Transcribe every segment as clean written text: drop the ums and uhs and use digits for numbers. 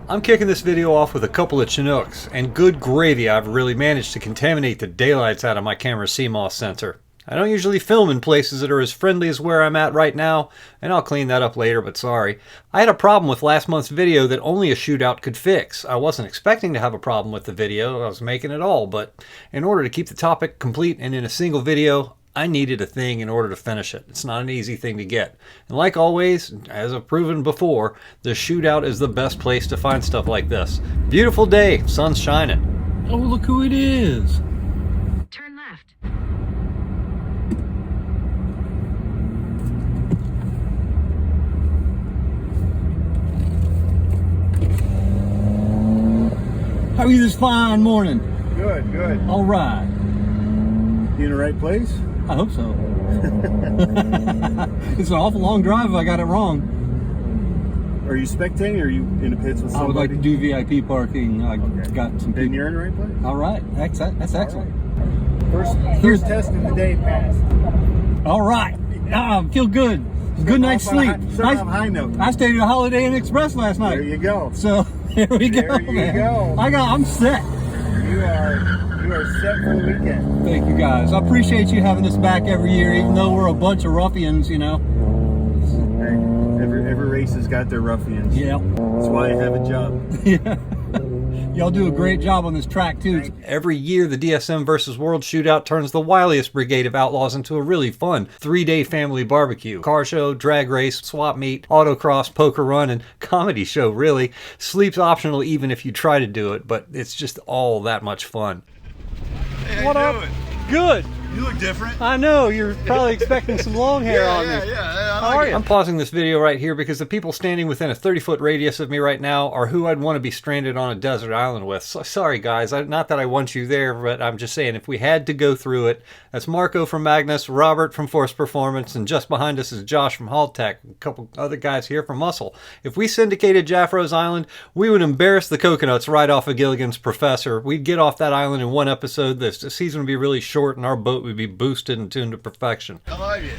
I'm kicking this video off with a couple of Chinooks, and good gravy, I've really managed to contaminate the daylights out of my camera's CMOS sensor. I don't usually film in places that are as friendly as where I'm at right now, and I'll clean that up later, but sorry. I had a problem with last month's video that only a shootout could fix. I wasn't expecting to have a problem with the video I was making at all, but in order to keep the topic complete and in a single video, I needed a thing in order to finish it. It's not an easy thing to get. And like always, as I've proven before, the shootout is the best place to find stuff like this. Beautiful day, sun's shining. Oh, look who it is. Turn left. How are you this fine morning? Good, good. All right. You in the right place? I hope so. It's an awful long drive if I got it wrong. Are you spectating or are you in the pits with somebody? I would like to do VIP parking. I got some Then people. you're in the right place? All right. That's excellent. First test of the day passed. All right. I feel good. Good night's sleep. Starting on a high note. I stayed at a Holiday Inn Express last night. There you go. So here we go. There you man. go. I'm set. You are set for the weekend. Thank you guys. I appreciate you having us back every year, even though we're a bunch of ruffians, you know. Hey, every race has got their ruffians. Yeah. That's why I have a job. Yeah. Y'all do a great job on this track too. Every year, the DSM vs. World Shootout turns the wiliest brigade of outlaws into a really fun 3-day family barbecue. Car show, drag race, swap meet, autocross, poker run, and comedy show, really. Sleep's optional even if you try to do it, but it's just all that much fun. Hey, how What you up? doing? Good. You look different. I know, you're probably expecting some long hair on me. I How are you? I'm pausing this video right here because the people standing within a 30-foot radius of me right now are who I'd want to be stranded on a desert island with. So, sorry, guys. Not that I want you there, but I'm just saying if we had to go through it, that's Marco from Magnus, Robert from Force Performance, and just behind us is Josh from Haltech, a couple other guys here from Muscle. If we syndicated Jaffrose Island, we would embarrass the coconuts right off of Gilligan's Professor. We'd get off that island in one episode. The season would be really short, and our boat would be boosted and tuned to perfection. I love you.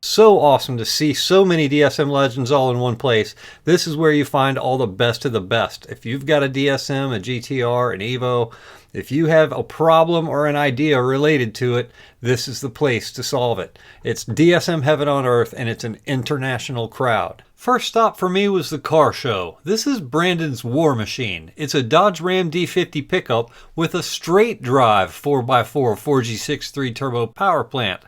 So awesome to see so many DSM legends all in one place. This is where you find all the best of the best. If you've got a DSM, a GTR, an Evo, if you have a problem or an idea related to it, this is the place to solve it. It's DSM heaven on earth, and it's an international crowd. First stop for me was the car show. This is Brandon's War Machine. It's a Dodge Ram D50 pickup with a straight drive 4x4 4G63 turbo power plant.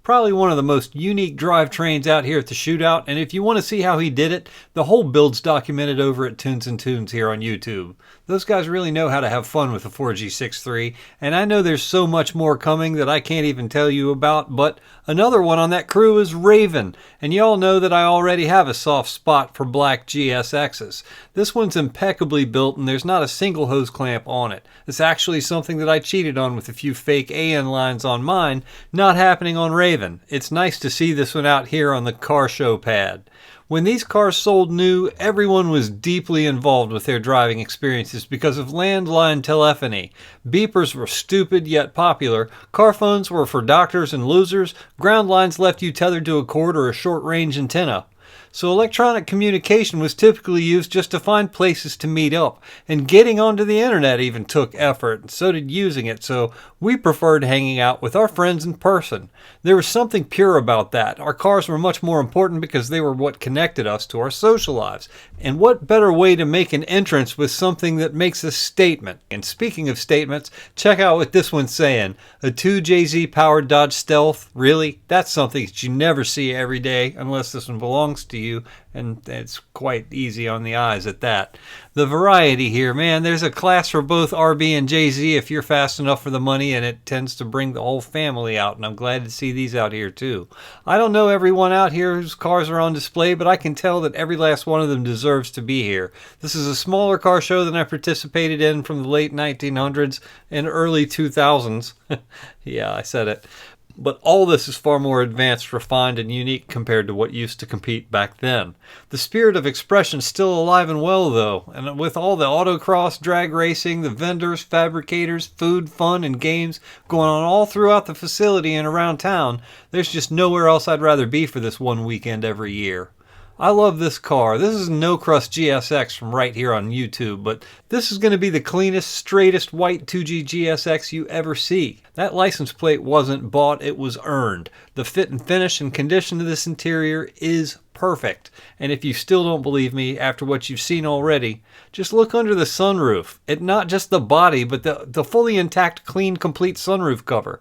Probably one of the most unique drivetrains out here at the shootout, and if you want to see how he did it, the whole build's documented over at Tunes and Tunes here on YouTube. Those guys really know how to have fun with the 4G63, and I know there's so much more coming that I can't even tell you about, but another one on that crew is Raven, and y'all know that I already have a soft spot for black GSXs. This one's impeccably built, and there's not a single hose clamp on it. It's actually something that I cheated on with a few fake AN lines on mine, not happening on Raven. It's nice to see this one out here on the car show pad. When these cars sold new, everyone was deeply involved with their driving experiences because of landline telephony. Beepers were stupid yet popular, car phones were for doctors and losers, ground lines left you tethered to a cord or a short-range antenna. So electronic communication was typically used just to find places to meet up, and getting onto the internet even took effort, and so did using it, so we preferred hanging out with our friends in person. There was something pure about that. Our cars were much more important because they were what connected us to our social lives. And what better way to make an entrance with something that makes a statement? And speaking of statements, check out what this one's saying. A 2JZ powered Dodge Stealth? Really? That's something that you never see every day unless this one belongs to you, and it's quite easy on the eyes at that. The variety here, man, there's a class for both RB and JZ if you're fast enough for the money, and it tends to bring the whole family out, and I'm glad to see these out here too. I don't know everyone out here whose cars are on display, but I can tell that every last one of them deserves to be here. This is a smaller car show than I participated in from the late 1900s and early 2000s. Yeah, I said it. But all this is far more advanced, refined, and unique compared to what used to compete back then. The spirit of expression is still alive and well, though, and with all the autocross, drag racing, the vendors, fabricators, food, fun, and games going on all throughout the facility and around town, there's just nowhere else I'd rather be for this one weekend every year. I love this car. This is No Crust GSX from right here on YouTube, but this is going to be the cleanest, straightest white 2G GSX you ever see. That license plate wasn't bought, it was earned. The fit and finish and condition of this interior is perfect. And if you still don't believe me after what you've seen already, just look under the sunroof. It not just the body, but the fully intact, clean, complete sunroof cover.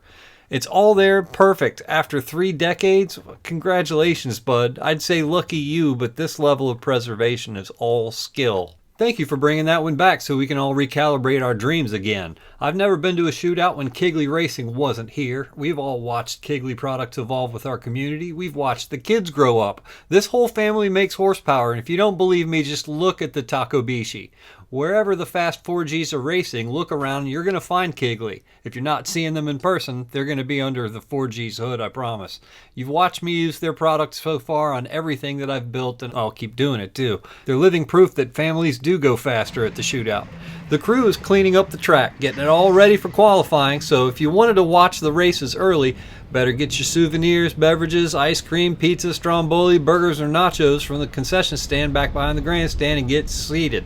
It's all there, perfect. After 3 decades, congratulations, bud. I'd say lucky you, but this level of preservation is all skill. Thank you for bringing that one back so we can all recalibrate our dreams again. I've never been to a shootout when Kigley Racing wasn't here. We've all watched Kigley products evolve with our community. We've watched the kids grow up. This whole family makes horsepower, and if you don't believe me, just look at the Takobishi. Wherever the Fast 4Gs are racing, look around and you're going to find Kigley. If you're not seeing them in person, they're going to be under the 4G's hood, I promise. You've watched me use their products so far on everything that I've built, and I'll keep doing it too. They're living proof that families do go faster at the shootout. The crew is cleaning up the track, getting it all ready for qualifying, so if you wanted to watch the races early, better get your souvenirs, beverages, ice cream, pizza, stromboli, burgers, or nachos from the concession stand back behind the grandstand and get seated.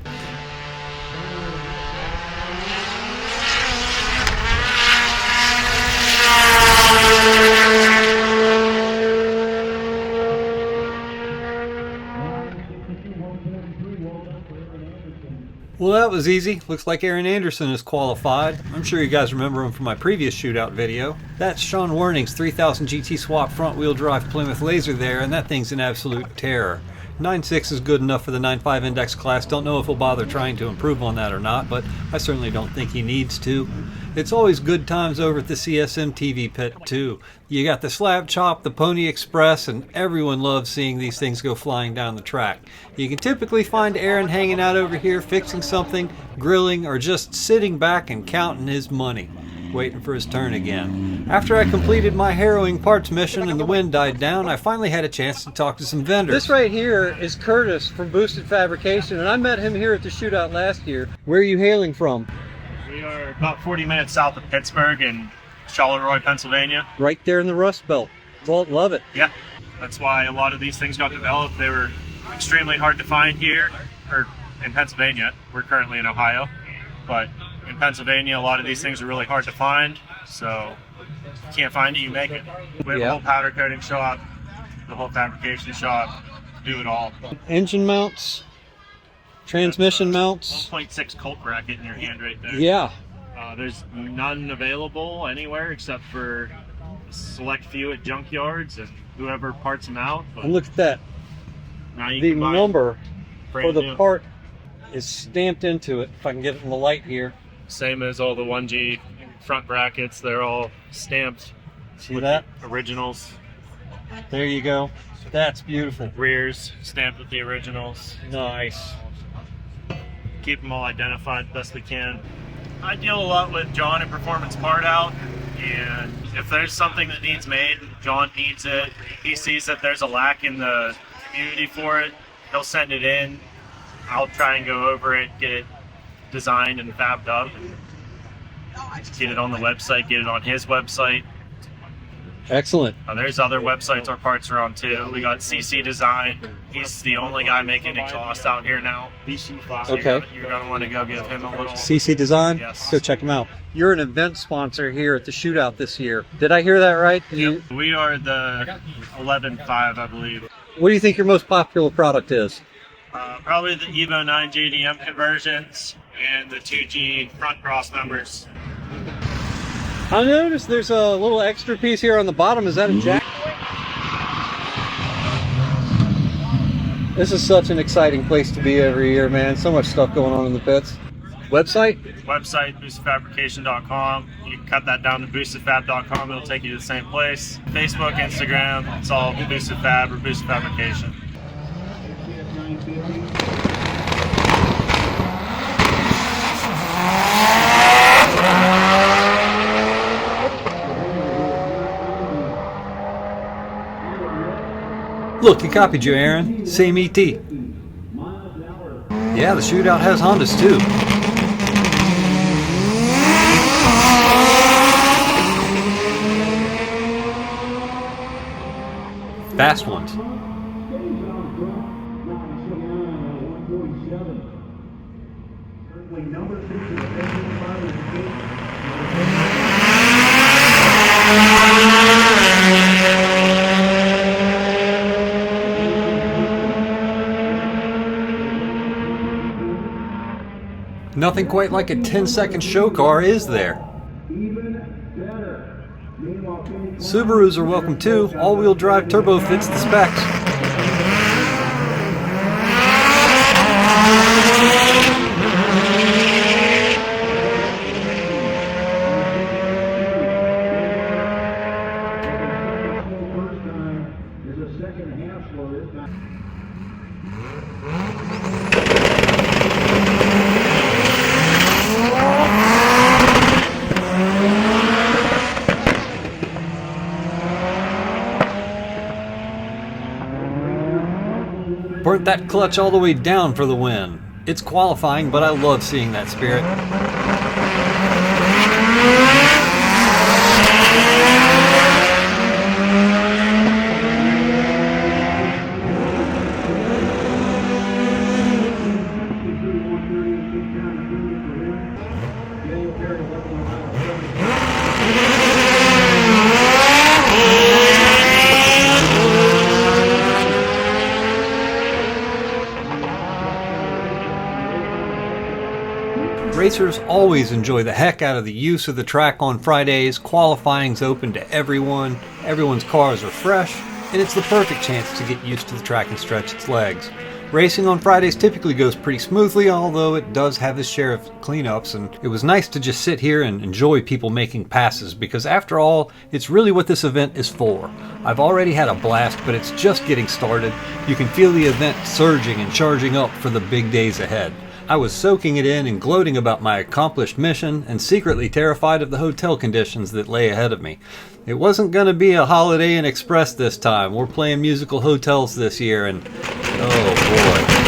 Well, that was easy. Looks like Aaron Anderson is qualified. I'm sure you guys remember him from my previous shootout video. That's Sean Werning's 3000 GT swap front wheel drive Plymouth Laser there, and that thing's an absolute terror. 9.6 is good enough for the 9.5 index class. Don't know if he'll bother trying to improve on that or not, but I certainly don't think he needs to. It's always good times over at the CSM TV pit too. You got the Slab Chop, the Pony Express, and everyone loves seeing these things go flying down the track. You can typically find Aaron hanging out over here fixing something, grilling, or just sitting back and counting his money, waiting for his turn again. After I completed my harrowing parts mission and the wind died down, I finally had a chance to talk to some vendors. This right here is Curtis from Boosted Fabrication, and I met him here at the shootout last year. Where are you hailing from? We are about 40 minutes south of Pittsburgh in Charleroi, Pennsylvania. Right there in the Rust Belt. Well, love it. Yeah, that's why a lot of these things got developed. They were extremely hard to find here, or in Pennsylvania. We're currently in Ohio, but in Pennsylvania, a lot of these things are really hard to find. So if you can't find it, you make it. We have a whole powder coating shop, the whole fabrication shop, do it all. Engine mounts, transmission mounts. 1.6 Colt bracket in your hand right there. Yeah. There's none available anywhere except for a select few at junkyards and whoever parts them out. But And look at that. now you The can buy number for brand the new. part is stamped into it. If I can get it in the light here. Same as all the 1G front brackets. They're all stamped See that? originals. There you go. That's beautiful. Rears stamped with the originals. Nice. Keep them all identified best we can. I deal a lot with John at Performance Part Out, and if there's something that needs made, John needs it, he sees that there's a lack in the community for it, he'll send it in. I'll try and go over it, get it designed and fabbed up, and get it on the website, get it on his website. Excellent. There's other websites our parts are on too. We got CC Design. He's the only guy making exhaust out here now. Okay. You're gonna want to go give him a little. CC Design? Yes. Go check them out. You're an event sponsor here at the shootout this year. Did I hear that right? Yep. We are the 11.5, I believe. What do you think your most popular product is? Probably the Evo 9 JDM conversions and the 2G front cross members. I noticed there's a little extra piece here on the bottom. Is that a jack? This is such an exciting place to be every year, man. So much stuff going on in the pits. Website? Website, boostedfabrication.com. You can cut that down to boostedfab.com. It'll take you to the same place. Facebook, Instagram, it's all Boosted Fab or Boosted Fabrication. Look, he copied you, Aaron. Same ET. Yeah, the shootout has Hondas too. Fast ones. Nothing quite like a 10-second show car, is there? Subarus are welcome too. All-wheel drive turbo fits the specs. Burnt that clutch all the way down for the win. It's qualifying, but I love seeing that spirit. Racers always enjoy the heck out of the use of the track on Fridays. Qualifying's open to everyone, everyone's cars are fresh, and it's the perfect chance to get used to the track and stretch its legs. Racing on Fridays typically goes pretty smoothly, although it does have its share of cleanups, and it was nice to just sit here and enjoy people making passes, because after all, it's really what this event is for. I've already had a blast, but it's just getting started. You can feel the event surging and charging up for the big days ahead. I was soaking it in and gloating about my accomplished mission and secretly terrified of the hotel conditions that lay ahead of me. It wasn't going to be a Holiday Inn Express this time. We're playing musical hotels this year, and oh boy.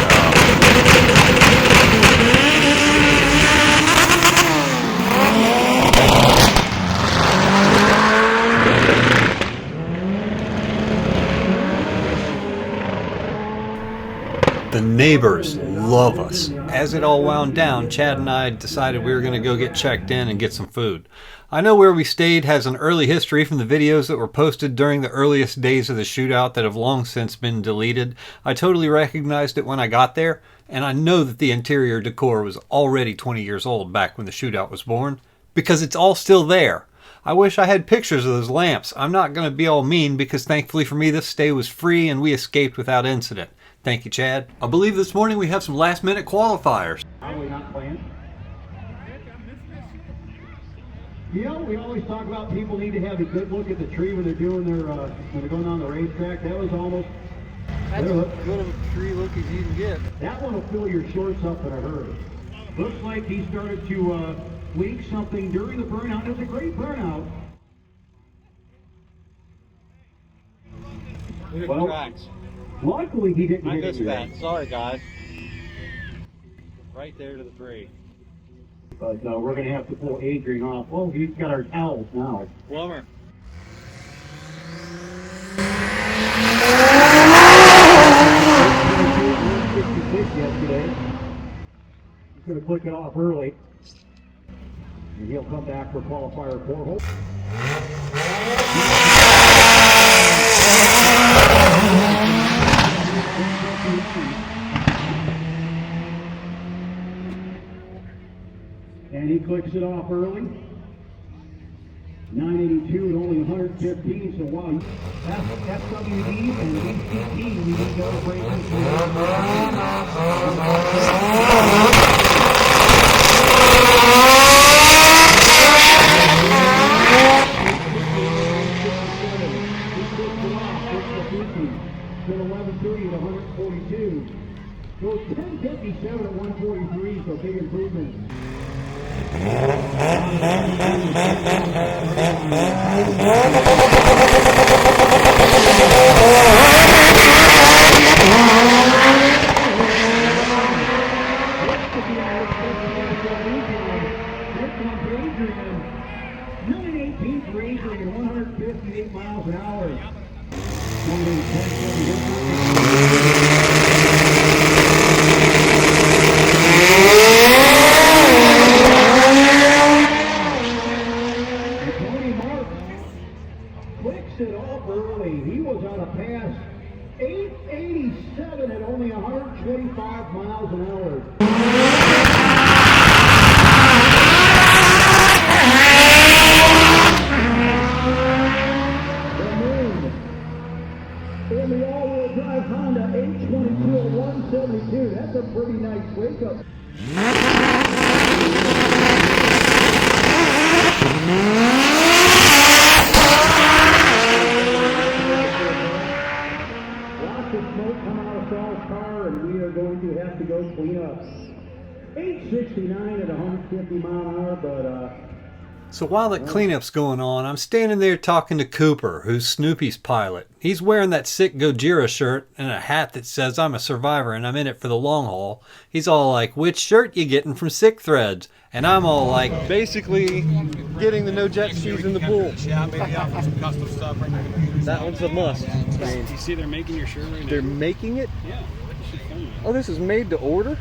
The neighbors love us. As it all wound down, Chad and I decided we were going to go get checked in and get some food. I know where we stayed has an early history from the videos that were posted during the earliest days of the shootout that have long since been deleted. I totally recognized it when I got there, and I know that the interior decor was already 20 years old back when the shootout was born, because it's all still there. I wish I had pictures of those lamps. I'm not going to be all mean, because thankfully for me this stay was free and we escaped without incident. Thank you, Chad. I believe this morning we have some last-minute qualifiers. Are we not playing? You know, we always talk about people need to have a good look at the tree when they're doing their when they're going on the racetrack. That was almost That's as good of a tree look as you can get. that one will fill your shorts up in a hurry. Looks like he started to leak something during the burnout. It was a great burnout. Look at Well, tracks. Luckily, he didn't I hit missed it. that. Sorry, guys. Right there to the tree. But we're going to have to pull Adrian off. Well, he's got our towels now. Plumber. Yesterday. He's going to click it off early. And he'll come back for qualifier 4. And he clicks it off early. 982 and only 115, so wow, that's WD and HTT, we need to break From 1130 to 142. Goes 1057 at 143, so big improvement. Really 18th for Adrian, 158 miles an hour. In the all-wheel drive Honda H22 172. That's a pretty nice wake-up. Lots of smoke coming out of Saul's car, and we are going to have to go clean up. 869 at 150 mile an hour, but So while that cleanup's going on, I'm standing there talking to Cooper, who's Snoopy's pilot. He's wearing that sick Gojira shirt and a hat that says I'm a survivor and I'm in it for the long haul. He's all like, which shirt you getting from Sick Threads? And I'm all like, Basically, getting the no jet skis in the pool. That one's a must. You see they're making your shirt right now? They're making it? Yeah. Oh, this is made to order?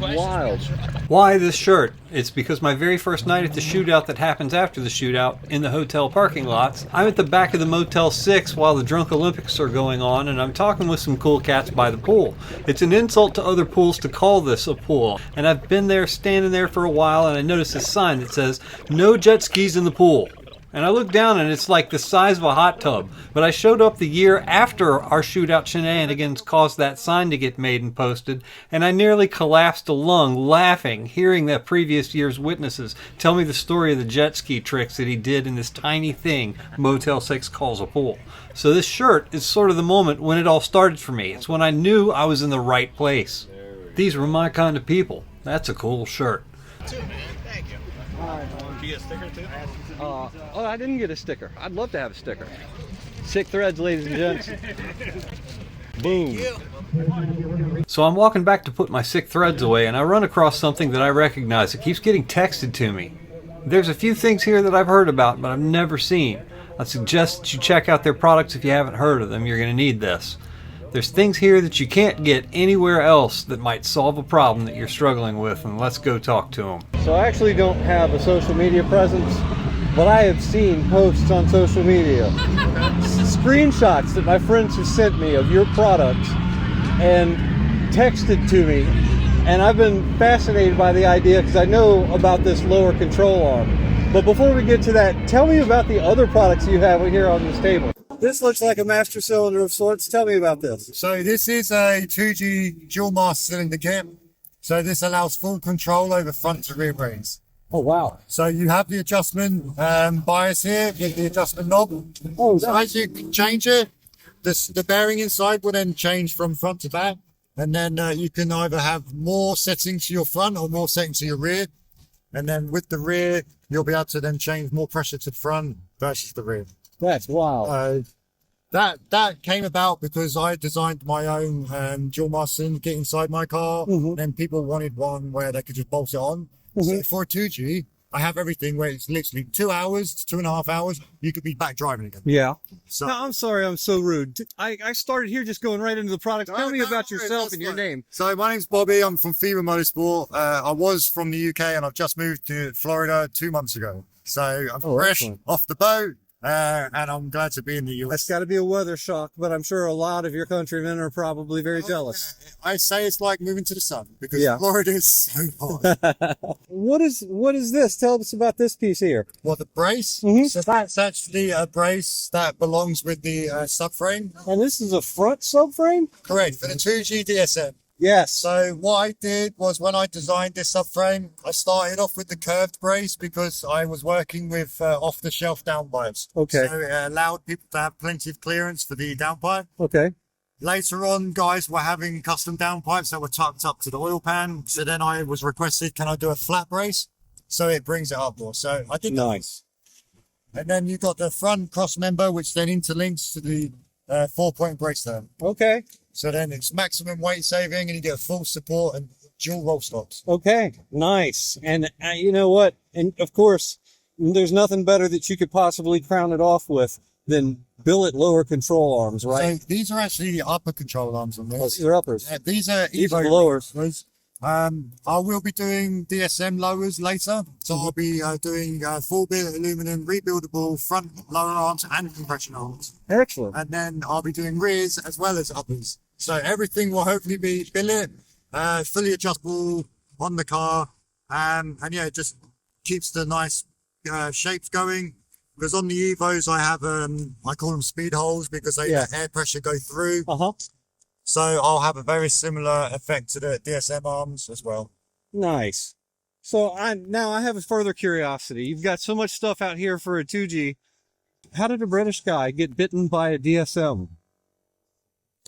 Wild. why this shirt? It's because my very first night at the shootout that happens after the shootout in the hotel parking lots, I'm at the back of the Motel 6 while the Drunk Olympics are going on, and I'm talking with some cool cats by the pool. It's an insult to other pools to call this a pool, and I've been there standing there for a while, and I noticed a sign that says, no jet skis in the pool. And I look down and it's like the size of a hot tub. But I showed up the year after our shootout shenanigans caused that sign to get made and posted, and I nearly collapsed a lung laughing, hearing that previous year's witnesses tell me the story of the jet ski tricks that he did in this tiny thing Motel 6 calls a pool. So this shirt is sort of the moment when it all started for me. It's when I knew I was in the right place. These were my kind of people. That's a cool shirt. Oh, I didn't get a sticker. I'd love to have a sticker. Sick Threads, ladies and gents. Boom. So I'm walking back to put my Sick Threads away, and I run across something that I recognize. It keeps getting texted to me. There's a few things here that I've heard about, but I've never seen. I suggest that you check out their products if you haven't heard of them. You're going to need this. There's things here that you can't get anywhere else that might solve a problem that you're struggling with, and let's go talk to them. So I actually don't have a social media presence, but I have seen posts on social media, screenshots that my friends have sent me of your products and texted to me, and I've been fascinated by the idea because I know about this lower control arm. But before we get to that, tell me about the other products you have here on this table. This looks like a master cylinder of sorts. Tell me about this. So this is a 2G dual mass cylinder kit. So this allows full control over front to rear brakes. Oh, wow. So you have the adjustment bias here with the adjustment knob. Oh, So as you change it, the bearing inside will then change from front to back. And then you can either have more settings to your front or more settings to your rear. And then with the rear, you'll be able to then change more pressure to the front versus the rear. that's wild. That came about because I designed my own dual mass cylinder kit inside my car. Then people wanted one where they could just bolt it on. So for a 2G, I have everything where it's literally 2 hours, 2.5 hours, you could be back driving again. Yeah. So No, I'm sorry, I'm so rude. I started here just going right into the product. Tell me about yourself and your name. So my name's Bobby. I'm from FEMA Motorsport. I was from the UK and I've just moved to Florida 2 months ago. So I'm fresh excellent. off the boat. And I'm glad to be in the US. That's got to be a weather shock, but I'm sure a lot of your countrymen are probably very jealous. I say it's like moving to the sun because Yeah. Florida is so hot. What is this? Tell us about this piece here. Well, the brace. Mhm. So that's actually a brace that belongs with the subframe. And this is a front subframe? Correct, for the 2G DSM. Yes. So what I did was when I designed this subframe, I started off with the curved brace because I was working with off-the-shelf downpipes. Okay. So it allowed people to have plenty of clearance for the downpipe. Okay. Later on, guys were having custom downpipes that were tucked up to the oil pan. So then I was requested, can I do a flat brace? So it brings it up more. So I did that. Nice. And then you got the front cross member, which then interlinks to the 4-point brace there. Okay. So then it's maximum weight saving and you get full support and dual roll stops. Okay. Nice. And you know what? And of course, there's nothing better that you could possibly crown it off with than billet lower control arms, right? So these are actually the upper control arms on Oh, this. these are uppers. Yeah, these are These are Evo lowers. I will be doing DSM lowers later. So I'll be doing full billet aluminum rebuildable front lower arms and compression arms. Excellent. And then I'll be doing rears as well as uppers. So everything will hopefully be billet. fully adjustable on the car, and yeah, it just keeps the nice shapes going. Because on the Evos, I have I call them speed holes because they let air pressure go through. So I'll have a very similar effect to the DSM arms as well. Nice. So now I have a further curiosity. You've got so much stuff out here for a 2G. How did a British guy get bitten by a DSM?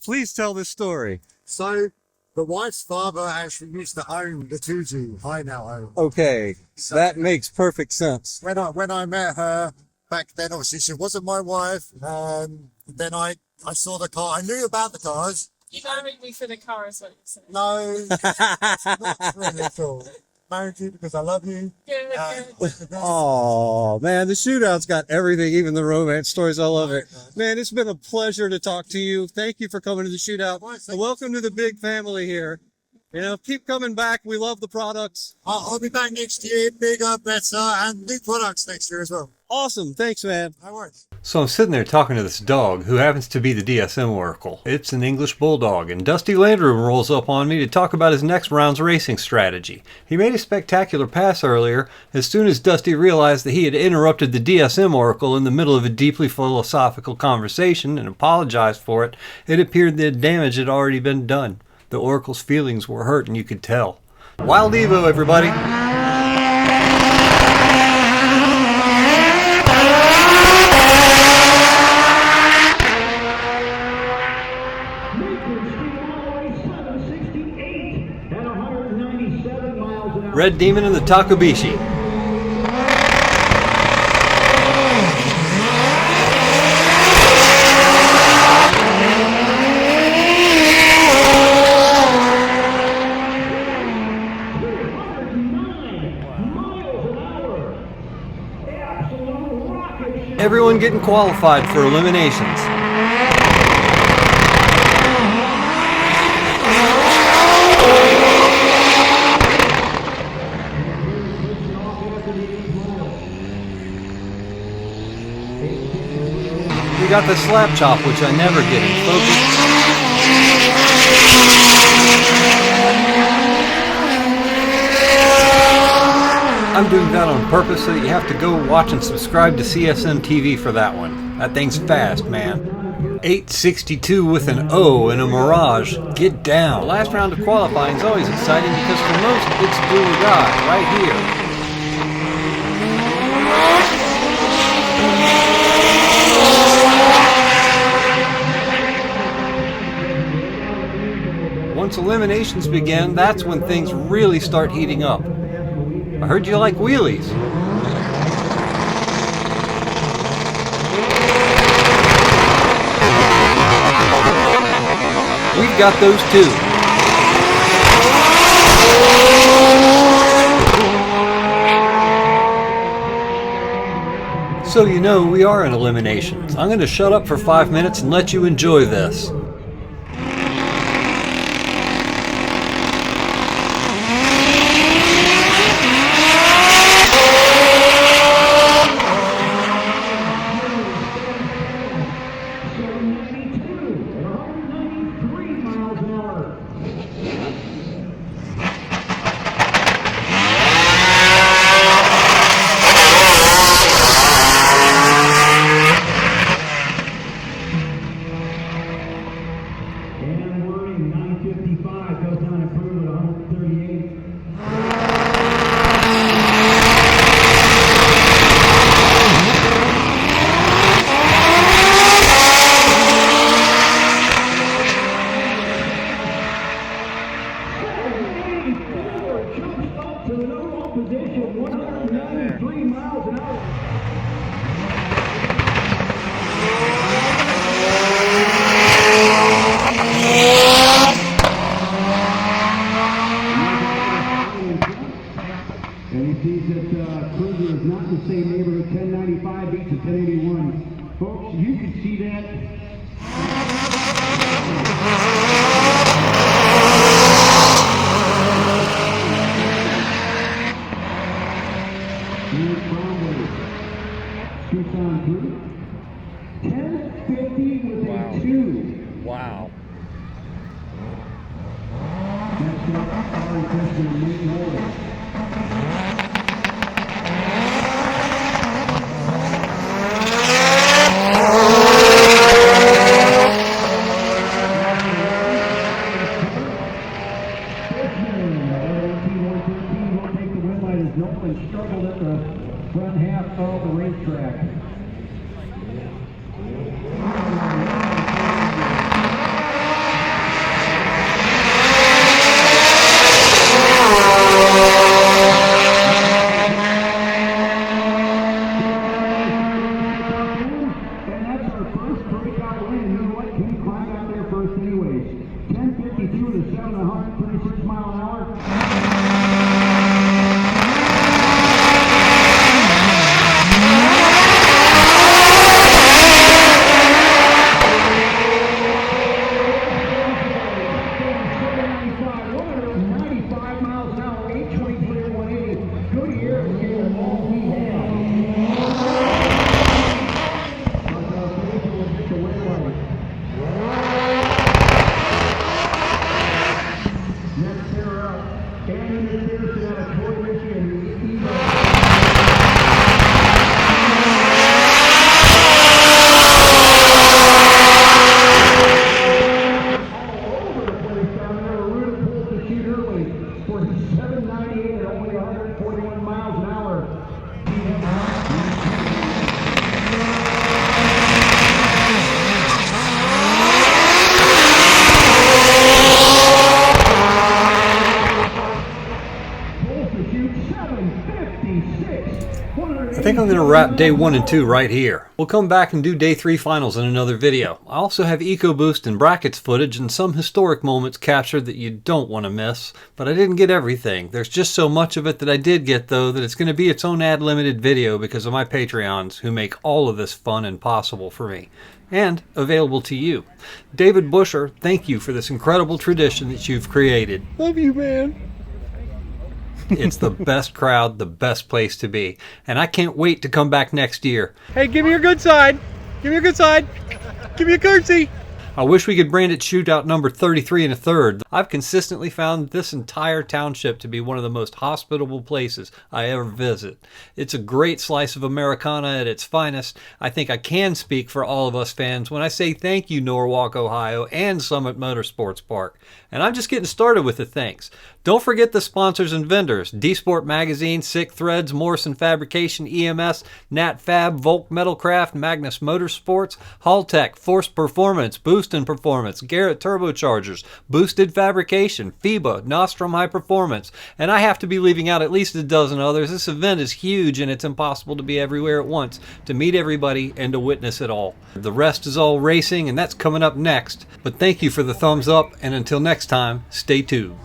Please tell this story. So the wife's father actually used to own the 2G. I now own. Okay, So that makes perfect sense. when I met her back then, obviously she wasn't my wife. Then I saw the car. I knew about the cars. You married me for the car, is what you're saying. No, not really at all. Married you because I love you. Good, good. Oh man, the Shootout's got everything, even the romance stories. I love it. Man, it's been a pleasure to talk to you. Thank you for coming to the Shootout. And welcome to the big family here. You know, keep coming back. We love the products. I'll be back next year, bigger, better, and new products next year as well. Awesome. Thanks, man. No worries. So I'm sitting there talking to this dog who happens to be the DSM Oracle. It's an English Bulldog, and Dusty Landrum rolls up on me to talk about his next round's racing strategy. He made a spectacular pass earlier. As soon as Dusty realized that he had interrupted the DSM Oracle in the middle of a deeply philosophical conversation and apologized for it, it appeared that damage had already been done. The Oracle's feelings were hurt, and you could tell. Wild Evo, everybody! Red Demon and the Takubishi. Everyone getting qualified for eliminations. We got the slap chop, which I never get in focus. I'm doing that on purpose so that you have to go watch and subscribe to CSM TV for that one. That thing's fast, man. 862 with an O and a Mirage. Get down. The last round of qualifying is always exciting because for most it's do or die right here. Once eliminations begin, that's when things really start heating up. I heard you like wheelies. We've got those too. So you know we are in eliminations. I'm going to shut up for 5 minutes and let you enjoy this. And he sees that Kruger is not in the same neighborhood. 1095 beats a 1081. Folks, you can see that. Shoots on through. 1050 with a 2. Wow. That's Struggled at the front half of the racetrack. And that's our first breakout win. And you know what? He climbed out there first anyways. 10:52 to 736 mile an hour. I think I'm going to wrap day 1 and 2 right here. We'll come back and do day 3 finals in another video. I also have EcoBoost and brackets footage and some historic moments captured that you don't want to miss, but I didn't get everything. There's just so much of it that I did get, though, that it's going to be its own ad-limited video because of my Patreons who make all of this fun and possible for me. And available to you. David Busher, thank you for this incredible tradition that you've created. Love you, man. It's the best crowd, the best place to be. And I can't wait to come back next year. Hey, give me your good side. Give me your good side. Give me a curtsy. I wish we could brand it Shootout number 33 1/3. I've consistently found this entire township to be one of the most hospitable places I ever visit. It's a great slice of Americana at its finest. I think I can speak for all of us fans when I say thank you, Norwalk, Ohio, and Summit Motorsports Park. And I'm just getting started with the thanks. Don't forget the sponsors and vendors: D-Sport Magazine, Sick Threads, Morrison Fabrication, EMS, Nat Fab, Volk Metalcraft, Magnus Motorsports, Haltech, Force Performance, Boost and Performance, Garrett Turbochargers, Boosted Fabrication, FIBA, Nostrum High Performance, and I have to be leaving out at least a dozen others. This event is huge and it's impossible to be everywhere at once, to meet everybody and to witness it all. The rest is all racing, and that's coming up next. But thank you for the thumbs up, and until next time, stay tuned.